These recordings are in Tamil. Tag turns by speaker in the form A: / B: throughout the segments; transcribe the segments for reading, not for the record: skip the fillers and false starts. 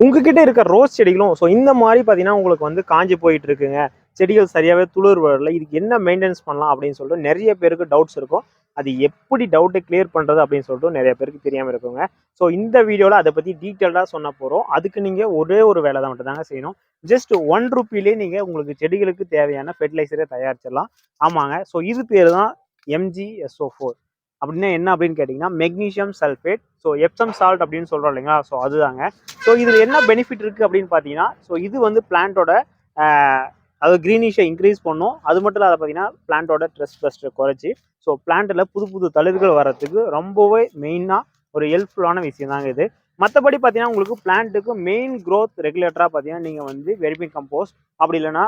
A: உங்ககிட்ட இருக்க ரோஸ் செடிகளும் ஸோ இந்த மாதிரி பார்த்தீங்கன்னா உங்களுக்கு வந்து காஞ்சி போயிட்டு இருக்குங்க, செடிகள் சரியாகவே துளிர் வரல, இதுக்கு என்ன மெயின்டெனன்ஸ் பண்ணலாம் அப்படின்னு சொல்லிட்டு நிறைய பேருக்கு டவுட்ஸ் இருக்கும். அது எப்படி டவுட்டை கிளியர் பண்ணுறது அப்படின்னு சொல்லிட்டு நிறைய பேருக்கு தெரியாமல் இருக்குங்க. ஸோ இந்த வீடியோவில் அதை பற்றி டீட்டெயில்டாக சொன்ன போகிறோம். அதுக்கு நீங்கள் ஒரே ஒரு வேலை தான் மட்டும் தாங்க செய்யணும். ஜஸ்ட் ₹1 நீங்கள் உங்களுக்கு செடிகளுக்கு தேவையான ஃபெர்டிலைசரை தயாரிச்சிடலாம். ஆமாங்க, ஸோ இது பேர் தான் MgSO4. அப்படின்னா என்ன அப்படின்னு கேட்டிங்கன்னா magnesium sulphate. So Epsom salt அப்படின்னு சொல்கிறோம் இல்லைங்களா, ஸோ அதுதாங்க. ஸோ இதில் என்ன பெனிஃபிட் இருக்குது அப்படின்னு பார்த்தீங்கன்னா, ஸோ இது வந்து பிளான்ட்டோட அதாவது க்ரீனிஷை இன்க்ரீஸ் பண்ணும். அது மட்டும் இல்லாத பார்த்தீங்கன்னா பிளான்ட்டோட ஸ்ட்ரெஸ் பஸ்ட்டை குறைச்சி ஸோ பிளான்ட்டில் புது புது தளிர்கள் வர்றதுக்கு ரொம்பவே மெயினாக ஒரு ஹெல்ப்ஃபுல்லான விஷயம் தாங்க இது. மற்றபடி பார்த்தீங்கன்னா உங்களுக்கு பிளான்ட்டுக்கு மெயின் க்ரோத் ரெகுலேட்டராக பார்த்தீங்கன்னா நீங்கள் வந்து வெர்மி கம்போஸ்ட், அப்படி இல்லைன்னா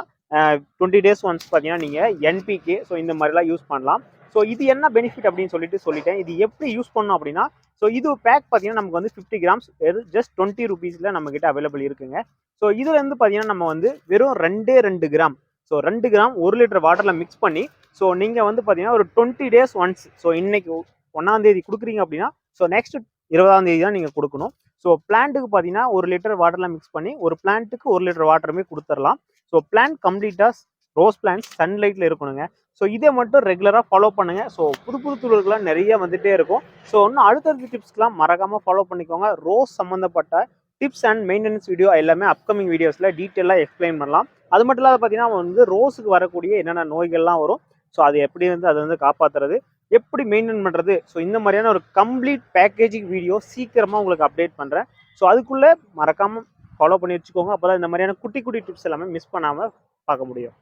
A: 20 days ஒன்ஸ் பார்த்தீங்கன்னா நீங்கள் NPK, ஸோ இந்த மாதிரிலாம் யூஸ் பண்ணலாம். ஸோ இது என்ன பெனிஃபிட் அப்படின்னு சொல்லிட்டேன். இது எப்படி யூஸ் பண்ணணும் அப்படின்னா, ஸோ இது பேக் பார்த்தீங்கன்னா நமக்கு வந்து 50 grams ஜஸ்ட் ₹20 நம்மக்கிட்ட அவைலபிள் இருக்குங்க. ஸோ இதுலேருந்து பார்த்தீங்கன்னா நம்ம வந்து வெறும் 2 கிராம், ஸோ 2 கிராம் 1 லிட்டர் வாட்டரில் மிக்ஸ் பண்ணி, ஸோ நீங்கள் வந்து பார்த்தீங்கன்னா ஒரு 20 days ஒன்ஸ், ஸோ இன்னைக்கு 1ஆம் தேதி கொடுக்குறீங்க அப்படின்னா ஸோ நெக்ஸ்ட் 20ஆம் தேதி தான் நீங்கள் கொடுக்கணும். ஸோ பிளான்ட்டுக்கு பார்த்தீங்கன்னா 1 லிட்டர் வாட்டரில் மிக்ஸ் பண்ணி ஒரு பிளான்ட்டுக்கு 1 லிட்டர் வாட்டருமே கொடுத்துடலாம். ஸோ பிளான்ட் கம்ப்ளீட்டாக ரோஸ் பிளான்ட் சன்லைட்டில் இருக்கணுங்க. ஸோ இதை மட்டும் ரெகுலராக ஃபாலோ பண்ணுங்கள். ஸோ புது புது துளிர்கள்லாம் நிறைய வந்துகிட்டே இருக்கும். ஸோ இன்னும் அடுத்தடுத்த டிப்ஸ்க்கெலாம் மறக்காமல் ஃபாலோ பண்ணிக்கோங்க. ரோஸ் சம்மந்தப்பட்ட டிப்ஸ் அண்ட் மெயின்டெனன்ஸ் வீடியோ எல்லாமே அப்கமிங் வீடியோஸில் டீட்டெயிலாக எக்ஸ்பிளைன் பண்ணலாம். அது மட்டும் இல்லாத பார்த்தீங்கன்னா வந்து ரோஸுக்கு வரக்கூடிய என்னென்ன நோய்கள்லாம் வரும், ஸோ அது எப்படி வந்து அதை வந்து காப்பாற்றுறது, எப்படி மெயின்டைன் பண்ணுறது, ஸோ இந்த மாதிரியான ஒரு கம்ப்ளீட் பேக்கேஜிங் வீடியோ சீக்கிரமாக உங்களுக்கு அப்டேட் பண்ணுறேன். ஸோ அதுக்குள்ளே மறக்காமல் ஃபாலோ பண்ணி வச்சுக்கோங்க. அப்போ தான் இந்த மாதிரியான குட்டி குட்டி டிப்ஸ் எல்லாமே மிஸ் பண்ணாமல் பார்க்க முடியும்.